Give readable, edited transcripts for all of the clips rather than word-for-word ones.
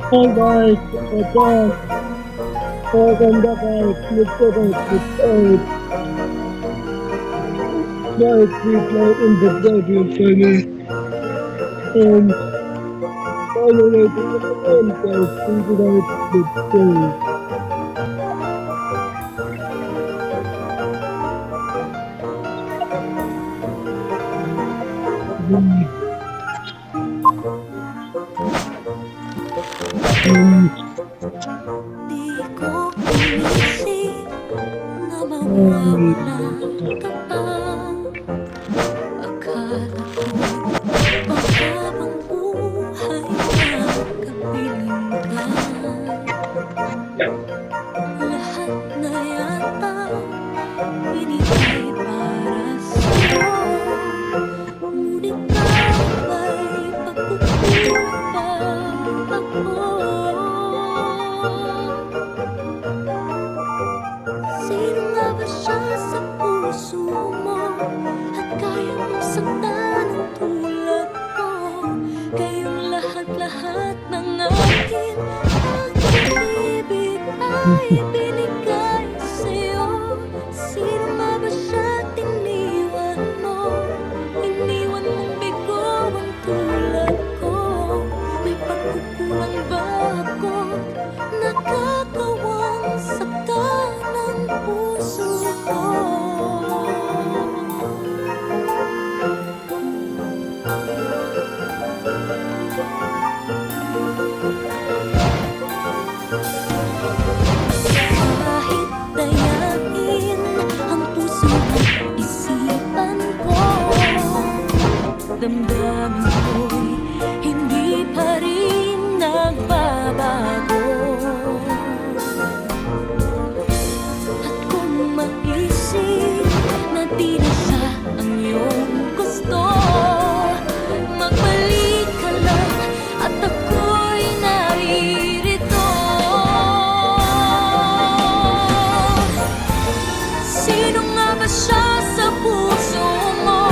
Hi guys, ito, maganda guys, gusto guys, guys, guys, we play in the video channel, and follow natin na naman guys, thank you guys, let's go. Di ko inisip na mawawala ka pa. Akala ko panghabang buhay na kapiling ka. Lahat na yata binigay para sa'yo. Ngunit may pagkukulang pa ako. Sino nga ba siya sa puso mo? At kaya mong saktan ang tulad ko? Kayong lahat-lahat ng akin ang pag-ibig ay binigay sa'yo. Sino nga ba siya tiniwan mo? Iniwan mong bigo ang tulad ko. May pagkukulang ba ako? Nakakawang saktan ng puso ko. Kahit dayain ang puso at isipan ko, damdamin ko'y hindi pa rin nagbabago. At kung maisip na di na siya ang iyong gusto, magbalik ka lang at ako'y naririto. Sino nga ba siya sa puso mo?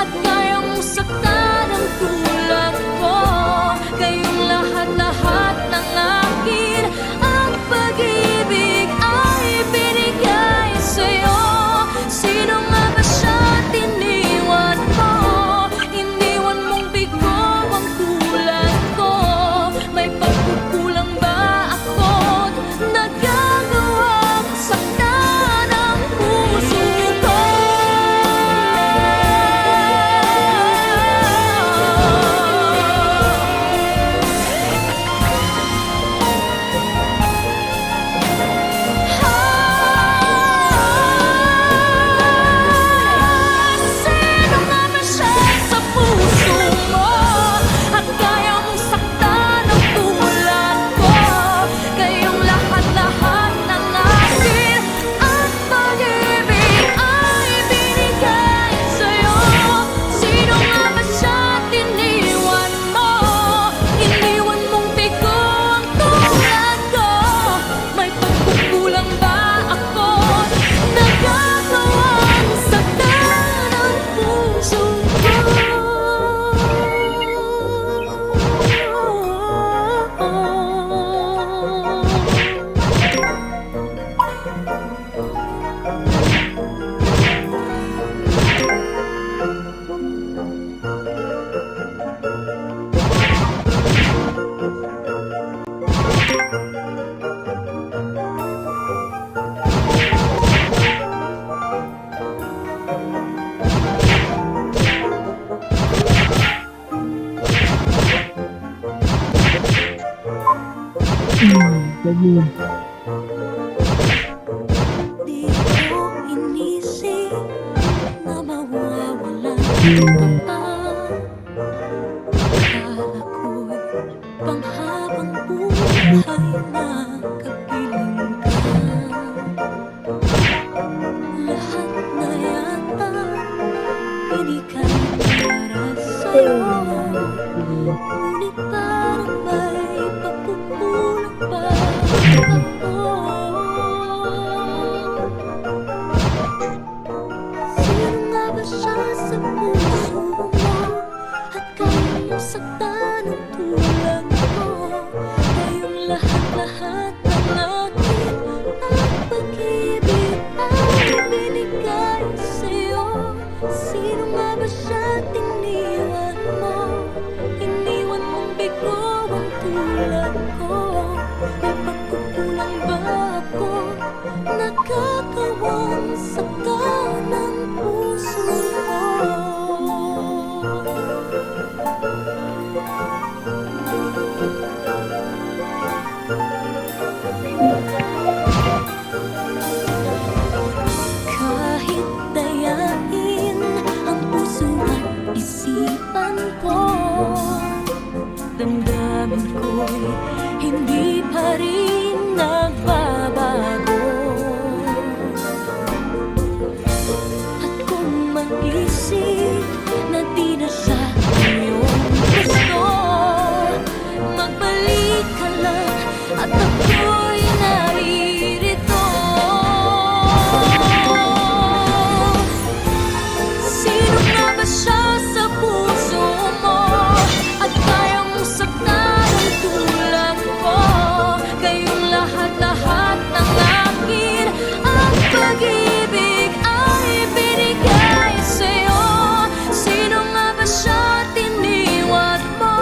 At kaya mong saktan ang tulad ko. Kayong lahat-lahat ng akin ang pag-ibig ay binigay sa'yo. Sino nga ba siya tiniwan mo? Iniwan mong bigo ang tulad ko. May pagkukulang ba ako't nagagawang saktan ang puso ko? Sino nga ba siya sa puso mo? At kaya mong saktan ang tulad ko. Kayong lahat-lahat ng akin at pag-ibig ay binigay sa'yo. Sino nga ba siya tiniwan mo? Iniwan mong bigo ang tulad ko. May pagkukulang ba ako? Nagagawang saktan ang puso ko. Ganyan. Di ko inisip na mawawala ka pa. Akala ko'y panghabang buhay na kapiling ka. Lahat na yata binigay para sa'yo. Ngunit parang may pagkukulang pa ako. Sino nga ba siya sa puso mo? At kaya mong saktan ang tulad ko. damdamin ko'y hindi pa rin nagbabago. At kung mag-isip na di na siya iyong gusto, magbalik ka lang at ako'y naririto. Sino nga ba siya sa puso mo at kaya mong saktan ang tulad ko? Kayong lahat-lahat ng akin, ang pag-ibig ay binigay sa'yo. Sino nga ba siya tiniwan mo?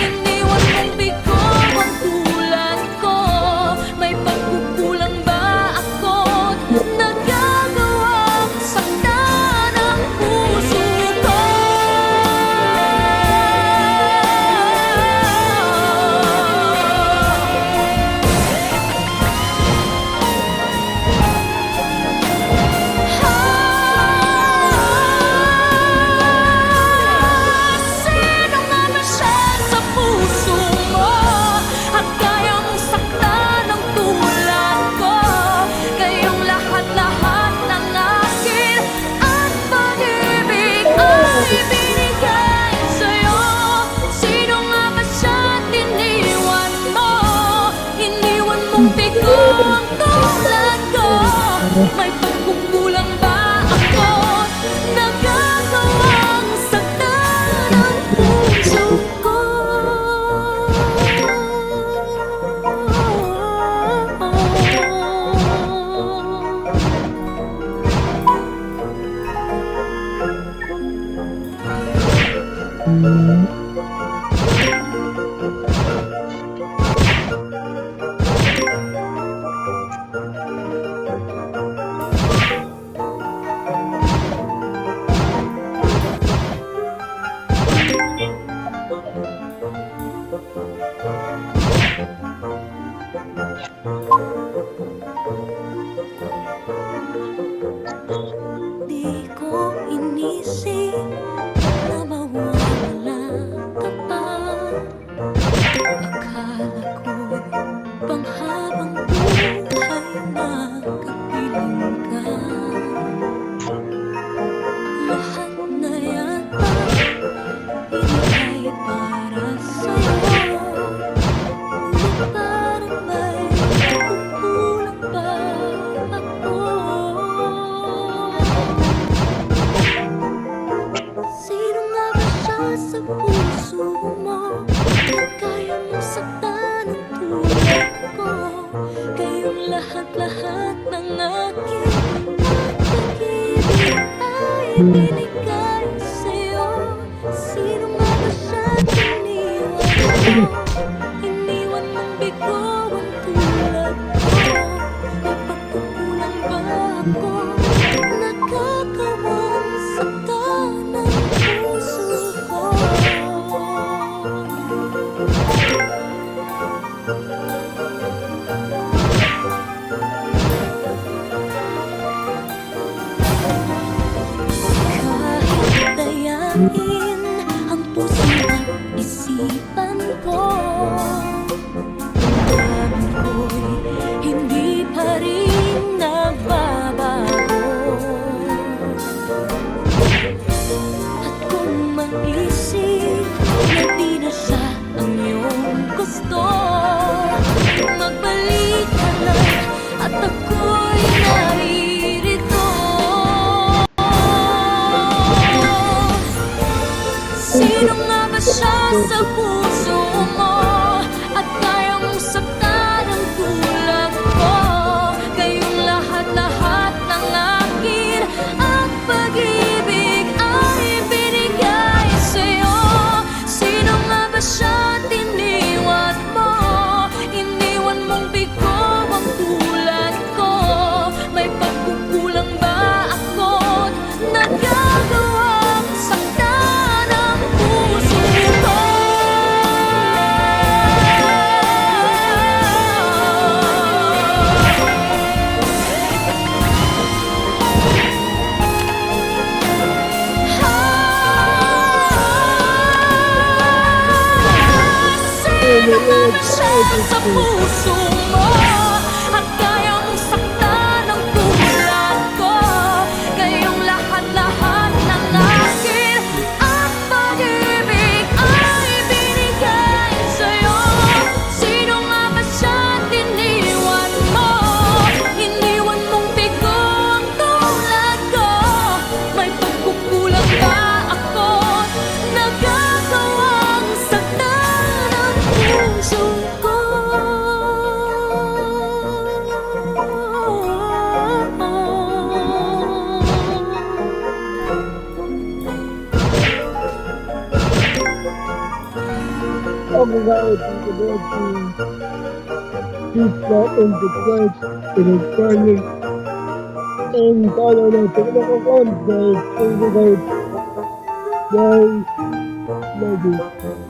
Iniwan mong bigo ang tulad ko. May pagkukulang ba ako't nagagawang saktan ang puso ko? Sino nga ba siya sa puso mo at kaya mong saktan ang tulad ko? Kayong lahat-lahat ng akin at pag-ibig ay binigay sa'yo. Sino nga ba siya tiniwan mo? Iniwan mong bigo ang tulad ko. May pagkukulang ba ako? Nagagawang saktan ang puso ko. Di ko inisip na mawawala ka pa. Akala ko'y panghabang buhay na kapiling ka. Lahat na yata ibigay para sa'yo. Ngunit parang may kukulang pa ako. Sino nga ba siya sa puso mo at kaya mong saktan ang tulad ko? Kayong lahat-lahat ng akin at pag-ibig ay binigay sa'yo. Sino nga ba siya tiniwan mo? Iniwan mong bigo ang tulad ko. May pagkukulang ba ako? Nagagawang saktan ang puso ko. Kahit dayain ang puso at isipan ko, damdamin ko'y hindi pa rin nagbabago. At kung mag-isip na di na siya ang iyong gusto, magbalik ka lang at ako'y naririto. Sino nga ba siya sa puso mo at kaya mong saktan ang tulad ko? Kayong lahat-lahat ng akin at pag-ibig ay binigay sa'yo. Sino nga ba siya tiniwan mo? Iniwan mong bigo ang tulad ko. May pagkukulang ba ako't nagagawang saktan ang puso ko? siya sa puso mo at kaya mong saktan ang tulad ko. Ngayong lahat-lahat ng akin at pag-ibig ay binigay sa'yo. Sino nga ba siya iniwan mo? Iniwan mong bigo ang tulad ko. May pagkukulang ba ako? Nagagawang saktan ang puso ko. Ang right to the pizza and the price electronic and follow natin ang contact and the right. Bye. Love you.